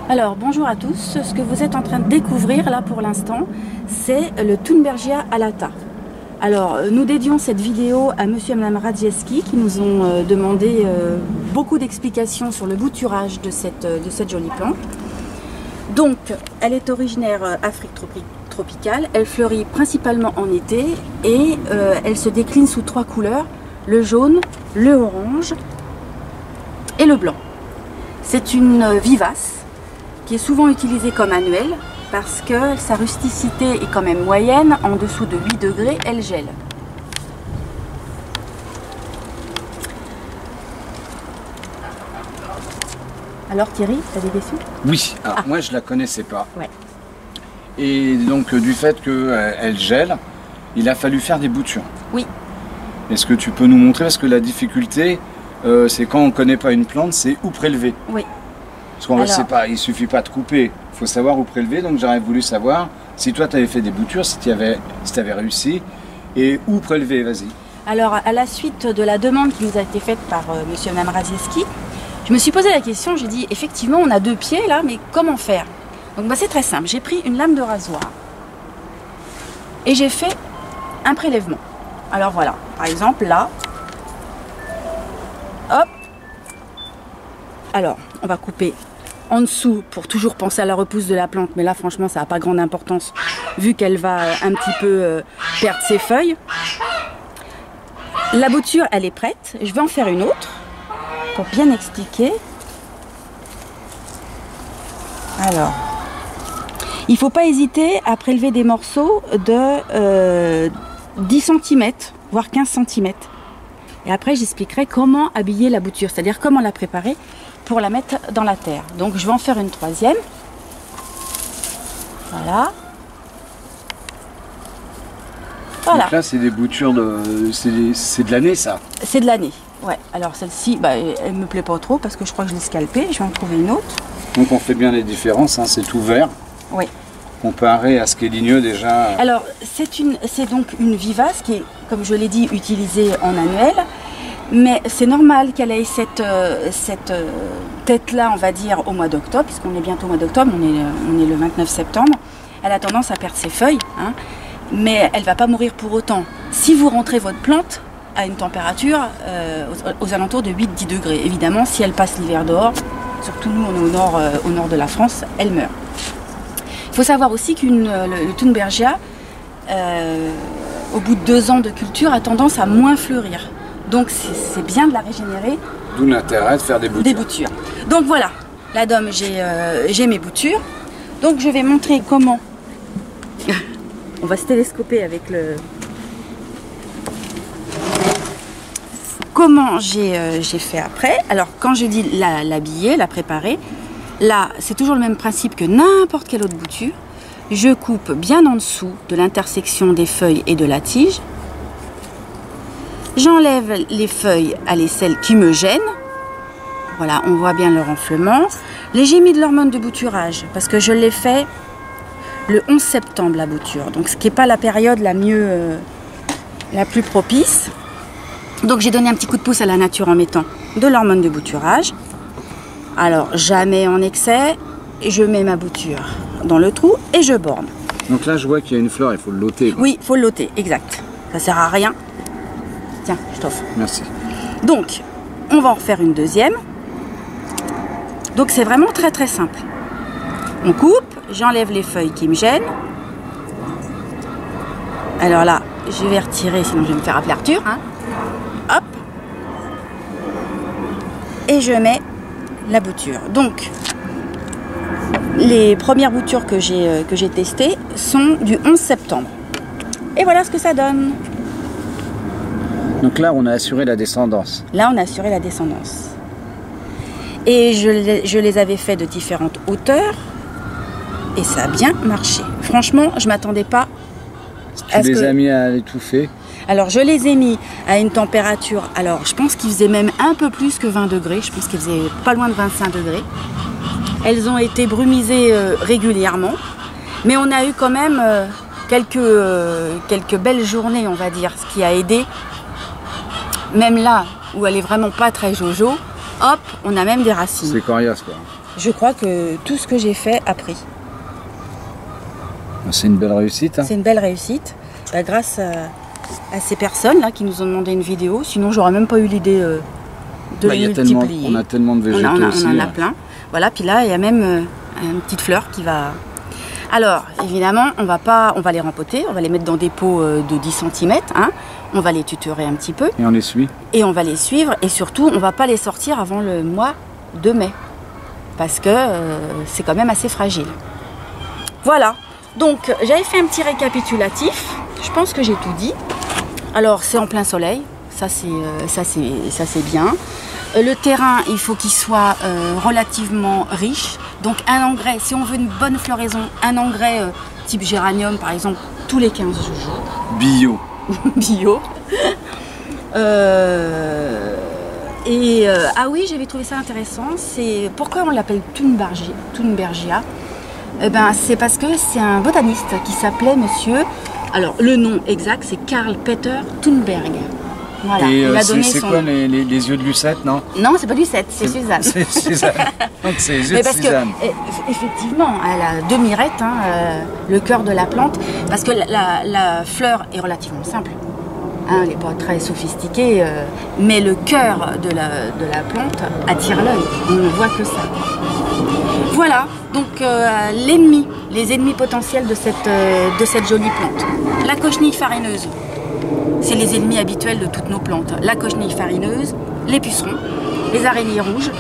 Alors bonjour à tous, ce que vous êtes en train de découvrir là pour l'instant, c'est le Thunbergia alata. Alors nous dédions cette vidéo à monsieur et madame Radziewski qui nous ont demandé beaucoup d'explications sur le bouturage de cette jolie plante. Donc elle est originaire Afrique tropicale, elle fleurit principalement en été et elle se décline sous 3 couleurs, le jaune, le orange et le blanc. C'est une vivace qui est souvent utilisée comme annuelle parce que sa rusticité est quand même moyenne, en dessous de 8 degrés, elle gèle. Alors Thierry, tu as des questions? Oui, alors moi je la connaissais pas. Ouais. Et donc du fait qu'elle gèle, il a fallu faire des boutures. Oui. Est-ce que tu peux nous montrer, parce que la difficulté, c'est quand on ne connaît pas une plante, c'est où prélever. Oui. Parce qu'on ne sait pas, il ne suffit pas de couper, il faut savoir où prélever. Donc j'aurais voulu savoir si toi tu avais fait des boutures, si tu avais réussi, et où prélever, vas-y. Alors à la suite de la demande qui nous a été faite par monsieur et madame Radziewski, je me suis posé la question, j'ai dit effectivement on a 2 pieds là, mais comment faire? Donc c'est très simple, j'ai pris une lame de rasoir et j'ai fait un prélèvement. Alors voilà, par exemple là, hop, alors on va couper en dessous pour toujours penser à la repousse de la plante, mais là franchement ça n'a pas grande importance vu qu'elle va un petit peu perdre ses feuilles. La bouture elle est prête, je vais en faire une autre pour bien expliquer. Alors, il ne faut pas hésiter à prélever des morceaux de 10 cm, voire 15 cm. Et après j'expliquerai comment habiller la bouture, c'est-à-dire comment la préparer pour la mettre dans la terre. Donc je vais en faire une 3e. Voilà. Voilà. Donc là c'est des boutures c'est de l'année ça? C'est de l'année, ouais. Alors celle-ci, elle me plaît pas trop parce que je crois que je l'ai scalpée. Je vais en trouver une autre. Donc on fait bien les différences, hein. C'est tout vert. Oui. Comparé à ce qui est ligneux déjà. Alors c'est donc une vivace qui est, comme je l'ai dit, utilisée en annuel. Mais c'est normal qu'elle ait cette tête-là, on va dire, au mois d'octobre, puisqu'on est bientôt au mois d'octobre, on est le 29 septembre. Elle a tendance à perdre ses feuilles, hein, mais elle ne va pas mourir pour autant. Si vous rentrez votre plante à une température aux alentours de 8-10 degrés, évidemment, si elle passe l'hiver dehors, surtout nous, on est au nord de la France, elle meurt. Il faut savoir aussi que le Thunbergia, au bout de 2 ans de culture, a tendance à moins fleurir. Donc c'est bien de la régénérer. D'où l'intérêt de faire des boutures. Donc voilà, la dame, j'ai mes boutures. Donc je vais montrer comment. On va se télescoper avec le. Comment j'ai fait après. Alors quand je dis l'habiller, la préparer, là c'est toujours le même principe que n'importe quelle autre bouture. Je coupe bien en dessous de l'intersection des feuilles et de la tige. J'enlève les feuilles à l'aisselle qui me gênent. Voilà, on voit bien le renflement. J'ai mis de l'hormone de bouturage parce que je l'ai fait le 11 septembre la bouture. Donc ce qui n'est pas la période la plus propice. Donc j'ai donné un petit coup de pouce à la nature en mettant de l'hormone de bouturage. Alors jamais en excès. Je mets ma bouture dans le trou et je borne. Donc là je vois qu'il y a une fleur, il faut le loter. Oui, il faut le loter, exact. Ça sert à rien. Tiens, je t'offre. Merci. Donc, on va en refaire une 2e. Donc, c'est vraiment très très simple. On coupe, j'enlève les feuilles qui me gênent. Alors là, je vais retirer, sinon je vais me faire appeler Arthur. Hein. Hop. Et je mets la bouture. Donc, les premières boutures que j'ai testées sont du 11 septembre. Et voilà ce que ça donne. Donc là, on a assuré la descendance. Là, on a assuré la descendance. Et je les avais fait de différentes hauteurs. Et ça a bien marché. Franchement, je ne m'attendais pas à ce que... Tu les as mis à l'étouffer? Alors, je les ai mis à une température... Alors, je pense qu'il faisait même un peu plus que 20 degrés. Je pense qu'il faisait pas loin de 25 degrés. Elles ont été brumisées régulièrement. Mais on a eu quand même quelques belles journées, on va dire, ce qui a aidé. Même là où elle est vraiment pas très jojo, hop, on a même des racines. C'est coriace quoi. Je crois que tout ce que j'ai fait a pris. C'est une belle réussite. Hein. C'est une belle réussite. Bah, grâce à ces personnes là qui nous ont demandé une vidéo. Sinon, j'aurais même pas eu l'idée de les multiplier. On a tellement de végétaux aussi. On en a plein. Voilà, puis là, il y a même une petite fleur qui va... Alors, évidemment, on va les rempoter, on va les mettre dans des pots de 10 cm. Hein. On va les tutorer un petit peu. Et on les suit. Et on va les suivre. Et surtout, on ne va pas les sortir avant le mois de mai. Parce que c'est quand même assez fragile. Voilà. Donc, j'avais fait un petit récapitulatif. Je pense que j'ai tout dit. Alors, c'est en plein soleil. Ça, c'est bien. Le terrain, il faut qu'il soit relativement riche. Donc, un engrais, si on veut une bonne floraison, un engrais type géranium, par exemple, tous les 15 jours. Bio. Bio. Ah oui, j'avais trouvé ça intéressant. C'est pourquoi on l'appelle Thunbergia. C'est parce que c'est un botaniste qui s'appelait monsieur. Alors le nom exact c'est Karl Peter Thunberg. Voilà. Et c'est quoi les yeux de Lucette, non? Non, c'est pas Lucette, c'est Suzanne. C'est Suzanne. Donc c'est les yeux de Suzanne. Effectivement, elle a deux mirettes, le cœur de la plante, parce que la fleur est relativement simple. Hein, elle n'est pas très sophistiquée, mais le cœur de la plante attire l'œil. On ne voit que ça. Voilà, donc les ennemis potentiels de cette jolie plante. La cochenille farineuse, c'est les ennemis habituels de toutes nos plantes. La cochenille farineuse, les pucerons, les araignées rouges.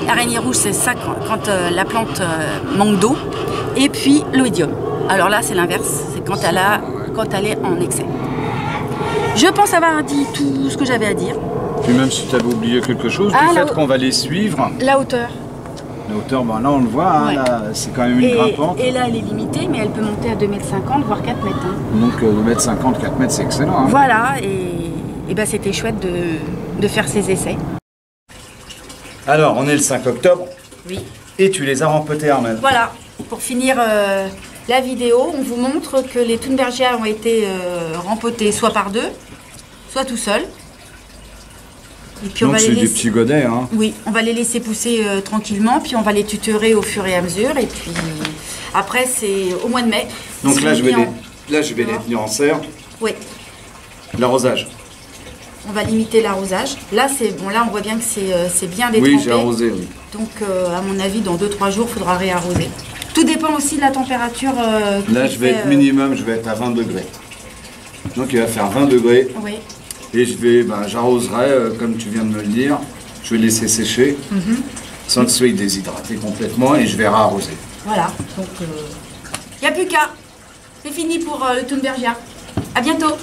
L'araignée rouge, c'est ça quand la plante manque d'eau. Et puis l'oïdium. Alors là, c'est l'inverse, c'est quand elle est en excès. Je pense avoir dit tout ce que j'avais à dire. Puis même si tu avais oublié quelque chose, du fait qu'on va les suivre. La hauteur. La hauteur, là on le voit, ouais. C'est quand même une grimpante. Et là elle est limitée, mais elle peut monter à 2,50 m, voire 4 m. Donc 2,50 m, 4 m, c'est excellent. Hein. Voilà, et c'était chouette de faire ces essais. Alors, on est le 5 octobre. Oui. Et tu les as rempotés, Armelle. Voilà, pour finir la vidéo, on vous montre que les Thunbergia ont été rempotés soit par deux, soit tout seul. Et puis donc c'est des petits godets, hein. Oui, on va les laisser pousser tranquillement, puis on va les tutorer au fur et à mesure. Et puis après, c'est au mois de mai. Donc là, je vais les tenir en serre. Oui. L'arrosage. On va limiter l'arrosage. Là, là, on voit bien que c'est bien détrempé. Oui, j'ai arrosé, oui. Donc, à mon avis, dans 2-3 jours, il faudra réarroser. Tout dépend aussi de la température. Là, je vais être minimum, je vais être à 20 degrés. Donc, il va faire 20 degrés. Oui. Et j'arroserai, comme tu viens de me le dire, je vais laisser sécher, sans que ce soit déshydraté complètement, et je vais réarroser. Voilà, donc il n'y a plus qu'à. C'est fini pour le Thunbergia. À bientôt.